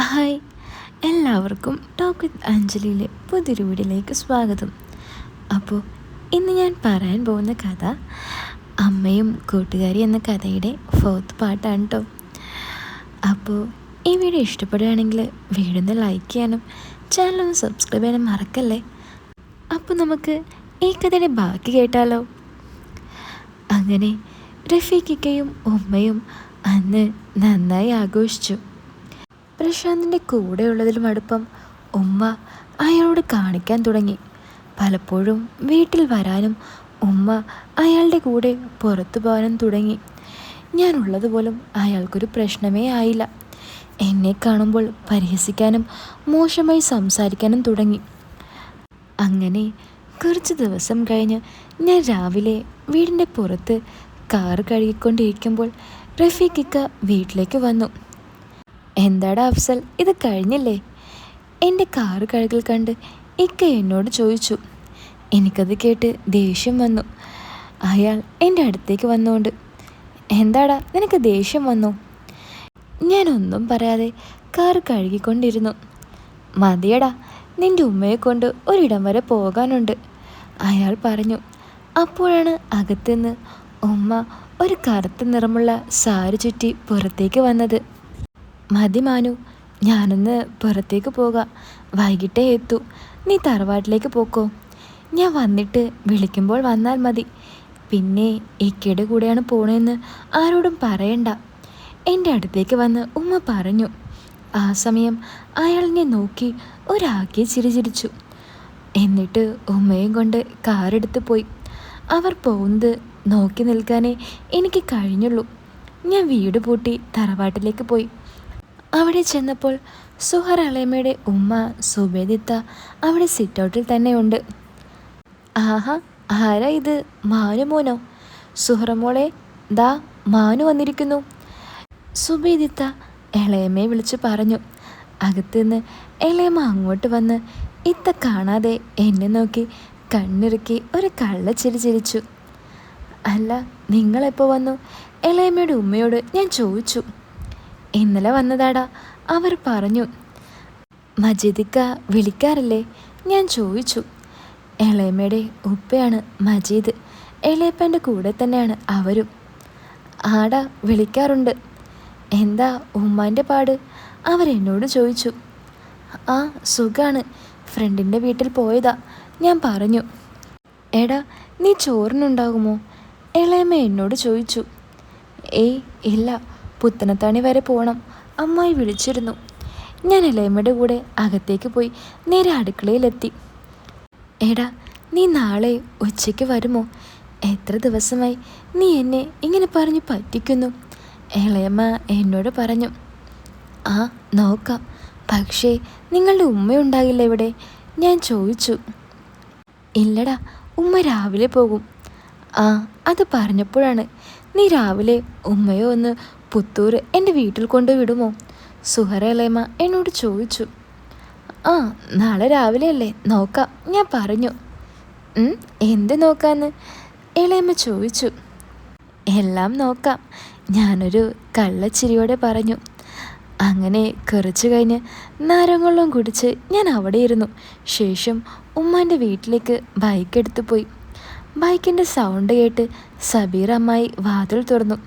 Hi, എല്ലാവർക്കും talk with അഞ്ജലിയിലെ പുതിയൊരു വീഡിയോയിലേക്ക് സ്വാഗതം. അപ്പോൾ ഇന്ന് ഞാൻ പറയാൻ പോകുന്ന കഥ അമ്മയും കൂട്ടുകാരി എന്ന കഥയുടെ 4th പാർട്ടാണ് കേട്ടോ. അപ്പോൾ ഈ വീഡിയോ ഇഷ്ടപ്പെടുകയാണെങ്കിൽ വീഡിയോ ഒന്ന് ലൈക്ക് ചെയ്യാനും ചാനലൊന്ന് സബ്സ്ക്രൈബ് ചെയ്യാനും മറക്കല്ലേ. അപ്പോൾ നമുക്ക് ഈ കഥയുടെ ബാക്കി കേട്ടാലോ. അങ്ങനെ റഫീഖിക്കയും ഉമ്മയും അന്ന് നന്നായി ആഘോഷിച്ചു. പ്രശാന്തിൻ്റെ കൂടെയുള്ളതിലും അടുപ്പം ഉമ്മ അയാളോട് കാണിക്കാൻ തുടങ്ങി. പലപ്പോഴും വീട്ടിൽ വരാനും ഉമ്മ അയാളുടെ കൂടെ പുറത്തു പോകാനും തുടങ്ങി. ഞാനുള്ളതുപോലും അയാൾക്കൊരു പ്രശ്നമേ ആയില്ല. എന്നെ കാണുമ്പോൾ പരിഹസിക്കാനും മോശമായി സംസാരിക്കാനും തുടങ്ങി. അങ്ങനെ കുറച്ച് ദിവസം കഴിഞ്ഞ് ഞാൻ രാവിലെ വീടിൻ്റെ പുറത്ത് കാറ് കഴുകിക്കൊണ്ടിരിക്കുമ്പോൾ റഫീഖിക്ക വീട്ടിലേക്ക് വന്നു. എന്താടാ അഫ്സൽ, ഇത് കഴിഞ്ഞില്ലേ? എൻ്റെ കാറ് കഴുകൽ കണ്ട് ഇക്ക എന്നോട് ചോദിച്ചു. എനിക്കത് കേട്ട് ദേഷ്യം വന്നു. അയാൾ എൻ്റെ അടുത്തേക്ക് വന്നുകൊണ്ട്, എന്താടാ നിനക്ക് ദേഷ്യം വന്നു? ഞാനൊന്നും പറയാതെ കാറ് കഴുകിക്കൊണ്ടിരുന്നു. മതിയടാ, നിൻ്റെ ഉമ്മയെ കൊണ്ട് ഒരിടം വരെ പോകാനുണ്ട്, അയാൾ പറഞ്ഞു. അപ്പോഴാണ് അകത്തുനിന്ന് ഉമ്മ ഒരു കറുത്ത നിറമുള്ള സാരി ചുറ്റി പുറത്തേക്ക് വന്നത്. മതി മാനു, ഞാനൊന്ന് പുറത്തേക്ക് പോകാം, വൈകിട്ടേ എത്തൂ. നീ തറവാട്ടിലേക്ക് പോക്കോ, ഞാൻ വന്നിട്ട് വിളിക്കുമ്പോൾ വന്നാൽ മതി. പിന്നെ ഇക്കയുടെ കൂടെയാണ് പോണേന്ന് ആരോടും പറയണ്ട, എൻ്റെ അടുത്തേക്ക് വന്ന് ഉമ്മ പറഞ്ഞു. ആ സമയം അയാളിനെ നോക്കി ഒരാക്കി ചിരിച്ചു. എന്നിട്ട് ഉമ്മയും കൊണ്ട് കാറെടുത്ത് പോയി. അവർ പോകുന്നത് നോക്കി നിൽക്കാനേ എനിക്ക് കഴിഞ്ഞുള്ളൂ. ഞാൻ വീട് പൂട്ടി തറവാട്ടിലേക്ക് പോയി. അവിടെ ചെന്നപ്പോൾ സുഹർ അളേമ്മയുടെ ഉമ്മ സുബേദിത്ത അവിടെ സിറ്റൗട്ടിൽ തന്നെ ഉണ്ട്. ആഹാ, ആരാ ഇത്? മാനു മോനോ? സുഹറമോളെ, ദാ മാനു വന്നിരിക്കുന്നു, സുബേദിത്ത ഇളയമ്മയെ വിളിച്ചു പറഞ്ഞു. അകത്തുനിന്ന് ഇളയമ്മ അങ്ങോട്ട് വന്ന് ഇത്ത കാണാതെ എന്നെ നോക്കി കണ്ണിറുക്കി ഒരു കള്ളച്ചിരി ചിരിച്ചു. അല്ല, നിങ്ങളെപ്പോൾ വന്നു? ഇളയമ്മയുടെ ഉമ്മയോട് ഞാൻ ചോദിച്ചു. ഇന്നലെ വന്നതാടാ, അവർ പറഞ്ഞു. മജീദിക്ക വിളിക്കാറില്ലേ? ഞാൻ ചോദിച്ചു. ഇളയമ്മയുടെ ഉപ്പയാണ് മജീദ്, ഇളയപ്പൻ്റെ കൂടെ തന്നെയാണ് അവരും. ആടാ, വിളിക്കാറുണ്ട്. എന്താ ഉമ്മാൻ്റെ പാട്? അവരെന്നോട് ചോദിച്ചു. ആ, സുഖാണ്, ഫ്രണ്ടിൻ്റെ വീട്ടിൽ പോയതാ, ഞാൻ പറഞ്ഞു. എടാ, നീ ചോറിനുണ്ടാകുമോ? ഇളയമ്മ എന്നോട് ചോദിച്ചു. ഏയ് ഇല്ല, പുത്തനത്താണി വരെ പോകണം, അമ്മായി വിളിച്ചിരുന്നു. ഞാൻ ഇളയമ്മയുടെ കൂടെ അകത്തേക്ക് പോയി നേരെ അടുക്കളയിലെത്തി. എടാ, നീ നാളെ ഉച്ചയ്ക്ക് വരുമോ? എത്ര ദിവസമായി നീ എന്നെ ഇങ്ങനെ പറഞ്ഞ് പറ്റിക്കുന്നു, ഇളയമ്മ എന്നോട് പറഞ്ഞു. ആ, നോക്കാം, പക്ഷേ നിങ്ങളുടെ ഉമ്മയുണ്ടാകില്ല ഇവിടെ? ഞാൻ ചോദിച്ചു. ഇല്ലടാ, ഉമ്മ രാവിലെ പോകും. ആ, അത് പറഞ്ഞപ്പോഴാണ്, നീ രാവിലെ ഉമ്മയോ ഒന്ന് പുത്തൂർ എൻ്റെ വീട്ടിൽ കൊണ്ടുവിടുമോ? സുഹറ ഇളയമ്മ എന്നോട് ചോദിച്ചു. ആ, നാളെ രാവിലെ അല്ലേ, നോക്കാം, ഞാൻ പറഞ്ഞു. എന്ത് നോക്കാന്ന്? ഇളയമ്മ ചോദിച്ചു. എല്ലാം നോക്കാം, ഞാനൊരു കള്ളച്ചിരിയോടെ പറഞ്ഞു. അങ്ങനെ കുറച്ച് കഴിഞ്ഞ് നാരങ്ങളും കുടിച്ച് ഞാൻ അവിടെ ഇരുന്നു. ശേഷം ഉമ്മാൻ്റെ വീട്ടിലേക്ക് ബൈക്ക് എടുത്തു പോയി. ബൈക്കിൻ്റെ സൗണ്ട് കേട്ട് സബീർ അമ്മായി വാതിൽ തുറന്നു.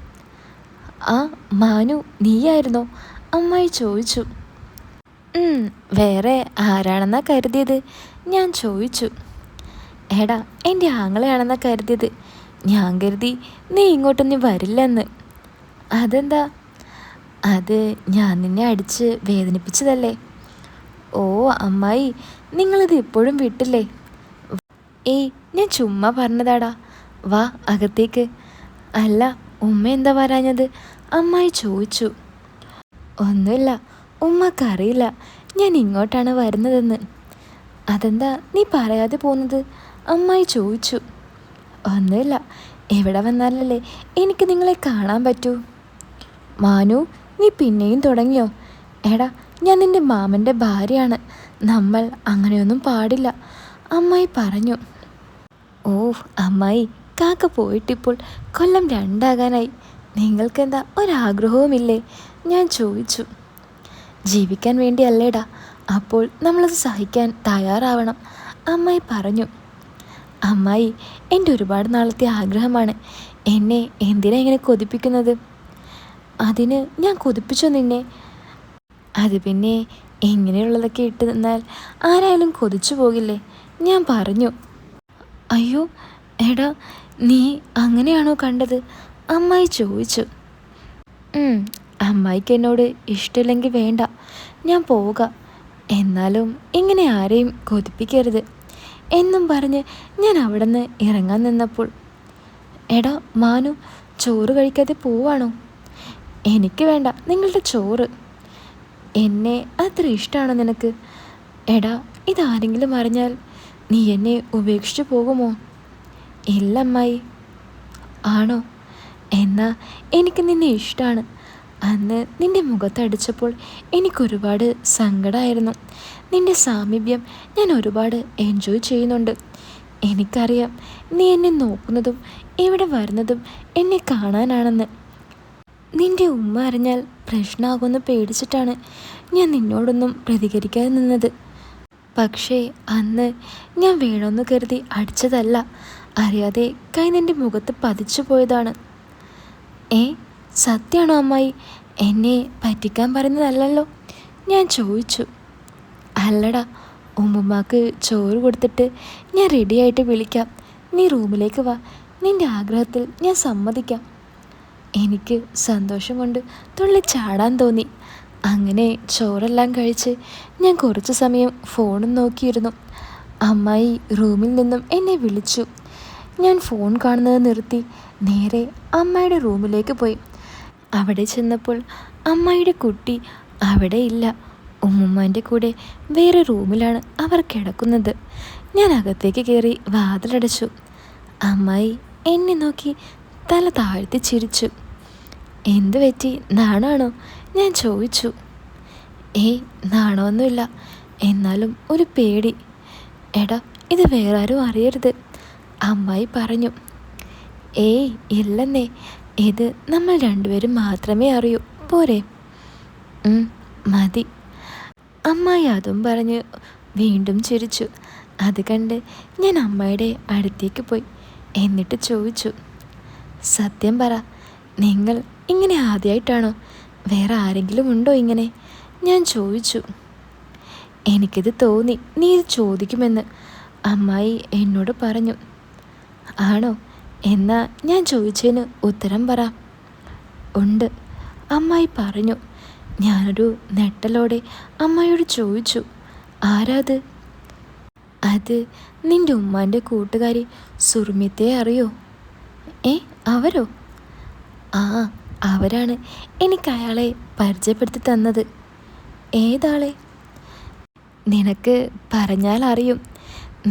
ആ, മാനു നീയായിരുന്നോ? അമ്മായി ചോദിച്ചു. വേറെ ആരാണെന്നാ കരുതിയത്? ഞാൻ ചോദിച്ചു. എടാ, എൻ്റെ ആങ്ങളെയാണെന്നാ കരുതിയത്. ഞാൻ കരുതി നീ ഇങ്ങോട്ടൊന്നും വരില്ലെന്ന്. അതെന്താ? അത് ഞാൻ നിന്നെ അടിച്ച് വേദനിപ്പിച്ചതല്ലേ. ഓ അമ്മായി, നിങ്ങളിത് ഇപ്പോഴും വിട്ടില്ലേ? ഏയ്, ഞാൻ ചുമ്മാ പറഞ്ഞതാടാ, വാ അകത്തേക്ക്. അല്ല, ഉമ്മ എന്താ പറയാഞ്ഞത്? അമ്മായി ചോദിച്ചു. ഒന്നുമില്ല, ഉമ്മക്കറിയില്ല ഞാൻ ഇങ്ങോട്ടാണ് വരുന്നതെന്ന്. അതെന്താ നീ പറയാതെ പോകുന്നത്? അമ്മായി ചോദിച്ചു. ഒന്നുമില്ല, എവിടെ വന്നാലല്ലേ എനിക്ക് നിങ്ങളെ കാണാൻ പറ്റൂ. മാനു, നീ പിന്നെയും തുടങ്ങിയോ? എടാ, ഞാൻ നിൻ്റെ മാമൻ്റെ ഭാര്യയാണ്, നമ്മൾ അങ്ങനെയൊന്നും പാടില്ല, അമ്മായി പറഞ്ഞു. ഓ അമ്മായി, കാക്ക പോയിട്ടിപ്പോൾ കൊല്ലം 2 ആകാനായി. നിങ്ങൾക്കെന്താ ഒരാഗ്രഹവുമില്ലേ? ഞാൻ ചോദിച്ചു. ജീവിക്കാൻ വേണ്ടിയല്ലേടാ. അപ്പോൾ നമ്മളത് സഹിക്കാൻ തയ്യാറാവണം, അമ്മായി പറഞ്ഞു. അമ്മായി, എൻ്റെ ഒരുപാട് നാളത്തെ ആഗ്രഹമാണ്. എന്നെ എന്തിനാ ഇങ്ങനെ കൊതിപ്പിക്കുന്നത്? അതിന് ഞാൻ കൊതിപ്പിച്ചോ നിന്നെ? അത് പിന്നെ ഇങ്ങനെയുള്ളതൊക്കെ ഇട്ട് നിന്നാൽ ആരായാലും കൊതിച്ചു പോകില്ലേ? ഞാൻ പറഞ്ഞു. അയ്യോ എടാ, നീ അങ്ങനെയാണോ കണ്ടത്? അമ്മായി ചോദിച്ചു. അമ്മായിക്ക് എന്നോട് ഇഷ്ടമില്ലെങ്കിൽ വേണ്ട, ഞാൻ പോകാം. എന്നാലും ഇങ്ങനെ ആരെയും കൊതിപ്പിക്കരുത് എന്നും പറഞ്ഞ് ഞാൻ അവിടെ നിന്ന് ഇറങ്ങാൻ നിന്നപ്പോൾ, എടാ മാനു, ചോറ് കഴിക്കാതെ പോവാണോ? എനിക്ക് വേണ്ട നിങ്ങളുടെ ചോറ്. എന്നെ അത്ര ഇഷ്ടമാണോ നിനക്ക്? എടാ, ഇതാരെങ്കിലും അറിഞ്ഞാൽ നീ എന്നെ ഉപേക്ഷിച്ചു പോകുമോ? ഇല്ല അമ്മായി. ആണോ? എന്നാ എനിക്ക് നിന്നെ ഇഷ്ടമാണ്. അന്ന് നിൻ്റെ മുഖത്തടിച്ചപ്പോൾ എനിക്കൊരുപാട് സങ്കടമായിരുന്നു. നിൻ്റെ സാമീപ്യം ഞാൻ ഒരുപാട് എൻജോയ് ചെയ്യുന്നുണ്ട്. എനിക്കറിയാം നീ എന്നെ നോക്കുന്നതും ഇവിടെ വരുന്നതും എന്നെ കാണാനാണെന്ന്. നിൻ്റെ ഉമ്മ അറിഞ്ഞാൽ പ്രശ്നമാകുമെന്ന് പേടിച്ചിട്ടാണ് ഞാൻ നിന്നോടൊന്നും പ്രതികരിക്കാതെ നിന്നത്. പക്ഷേ അന്ന് ഞാൻ വേണമെന്ന് കരുതി അടിച്ചതല്ല, അറിയാതെ കൈ നിൻ്റെ മുഖത്ത് പതിച്ചു പോയതാണ്. സത്യമാണോ അമ്മായി? എന്നെ പറ്റിക്കാൻ പറയുന്നതല്ലല്ലോ? ഞാൻ ചോദിച്ചു. അല്ലടാ, ഉമ്മുമ്മാക്ക് ചോറ് കൊടുത്തിട്ട് ഞാൻ റെഡിയായിട്ട് വിളിക്കാം. നീ റൂമിലേക്ക് വാ, നിൻ്റെ ആഗ്രഹത്തിൽ ഞാൻ സമ്മതിക്കാം. എനിക്ക് സന്തോഷം കൊണ്ട് തുള്ളി ചാടാൻ തോന്നി. അങ്ങനെ ചോറെല്ലാം കഴിച്ച് ഞാൻ കുറച്ച് സമയം ഫോണും നോക്കിയിരുന്നു. അമ്മായി റൂമിൽ നിന്നും എന്നെ വിളിച്ചു. ഞാൻ ഫോൺ കാണുന്നത് നിർത്തി നേരെ അമ്മായിയുടെ റൂമിലേക്ക് പോയി. അവിടെ ചെന്നപ്പോൾ അമ്മായിയുടെ കുട്ടി അവിടെ ഇല്ല. ഉമ്മുമ്മാൻ്റെ കൂടെ വേറെ റൂമിലാണ് അവർ കിടക്കുന്നത്. ഞാൻ അകത്തേക്ക് കയറി വാതിലടച്ചു. അമ്മായി എന്നെ നോക്കി തല താഴ്ത്തി ചിരിച്ചു. എന്തു പറ്റി, നാണാണോ? ഞാൻ ചോദിച്ചു. നാണമൊന്നുമില്ല, എന്നാലും ഒരു പേടി. എടാ, ഇത് വേറെ ആരും അറിയരുത്, അമ്മായി പറഞ്ഞു. ഇല്ലെന്നേ, ഇത് നമ്മൾ രണ്ടുപേരും മാത്രമേ അറിയൂ, പോരെ? മതി. അമ്മായി അതും പറഞ്ഞ് വീണ്ടും ചിരിച്ചു. അത് കണ്ട് ഞാൻ അമ്മയുടെ അടുത്തേക്ക് പോയി. എന്നിട്ട് ചോദിച്ചു, സത്യം പറ, നിങ്ങൾ ഇങ്ങനെ ആദ്യമായിട്ടാണോ? വേറെ ആരെങ്കിലും ഉണ്ടോ ഇങ്ങനെ? ഞാൻ ചോദിച്ചു. എനിക്കിത് തോന്നി നീ ഇത് ചോദിക്കുമെന്ന്, അമ്മായി എന്നോട് പറഞ്ഞു. ആണോ? എന്നാ ഞാൻ ചോദിച്ചതിന് ഉത്തരം പറ. ഉണ്ട്, അമ്മായി പറഞ്ഞു. ഞാനൊരു നെട്ടലോടെ അമ്മായിയോട് ചോദിച്ചു, ആരാത്? അത് നിൻ്റെ ഉമ്മാൻ്റെ കൂട്ടുകാരി സുർമിത്തെ അറിയോ? അവരോ? അവരാണ് എനിക്ക് അയാളെ പരിചയപ്പെടുത്തി തന്നത്. ഏതാളെ? നിനക്ക് പറഞ്ഞാൽ അറിയും.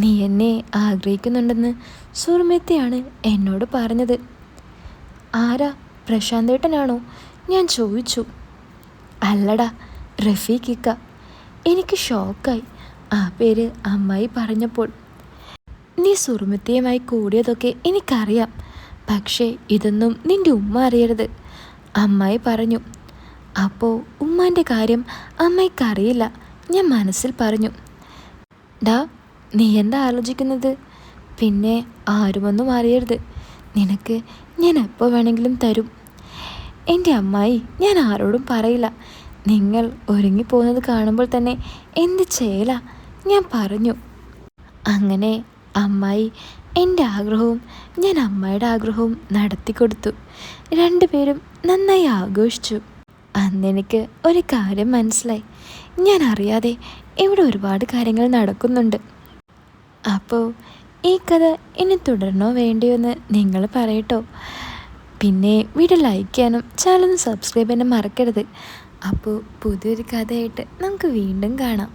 നീ എന്നെ ആഗ്രഹിക്കുന്നുണ്ടെന്ന് സുർമിത്തയാണ് എന്നോട് പറഞ്ഞത്. ആരാ? പ്രശാന്തേട്ടനാണോ? ഞാൻ ചോദിച്ചു. അല്ലടാ, റഫീഖിക്ക. എനിക്ക് ഷോക്കായി ആ പേര് അമ്മായി പറഞ്ഞപ്പോൾ. നീ സുർമിത്തയുമായി കൂടിയതൊക്കെ എനിക്കറിയാം, പക്ഷേ ഇതൊന്നും നിൻ്റെ ഉമ്മ അറിയരുത്, അമ്മായി പറഞ്ഞു. അപ്പോൾ ഉമ്മാൻ്റെ കാര്യം അമ്മയ്ക്കറിയില്ല, ഞാൻ മനസ്സിൽ പറഞ്ഞു. ഡാ, നീ എന്താ ആലോചിക്കുന്നത്? പിന്നെ ആരുമൊന്നും അറിയരുത്, നിനക്ക് ഞാൻ എപ്പോൾ വേണമെങ്കിലും തരും. എൻ്റെ അമ്മായി, ഞാൻ ആരോടും പറയില്ല. നിങ്ങൾ ഒരുങ്ങിപ്പോകുന്നത് കാണുമ്പോൾ തന്നെ എന്ത് ചെയ്യലാ, ഞാൻ പറഞ്ഞു. അങ്ങനെ അമ്മായി എൻ്റെ ആഗ്രഹവും ഞാൻ അമ്മയുടെ ആഗ്രഹവും നടത്തിക്കൊടുത്തു. രണ്ടുപേരും നന്നായി ആഘോഷിച്ചു. അന്നെനിക്ക് ഒരു കാര്യം മനസ്സിലായി, ഞാൻ അറിയാതെ ഇവിടെ ഒരുപാട് കാര്യങ്ങൾ നടക്കുന്നുണ്ട്. അപ്പോൾ ഈ കഥ ഇനി തുടരണോ വേണ്ടിയോ എന്ന് നിങ്ങൾ പറയട്ടോ. പിന്നെ വീഡിയോ ലൈക്ക് ചെയ്യാനും ചാനൽ സബ്സ്ക്രൈബ് ചെയ്യാനും മറക്കരുത്. അപ്പോൾ പുതിയൊരു കഥയായിട്ട് നമുക്ക് വീണ്ടും കാണാം.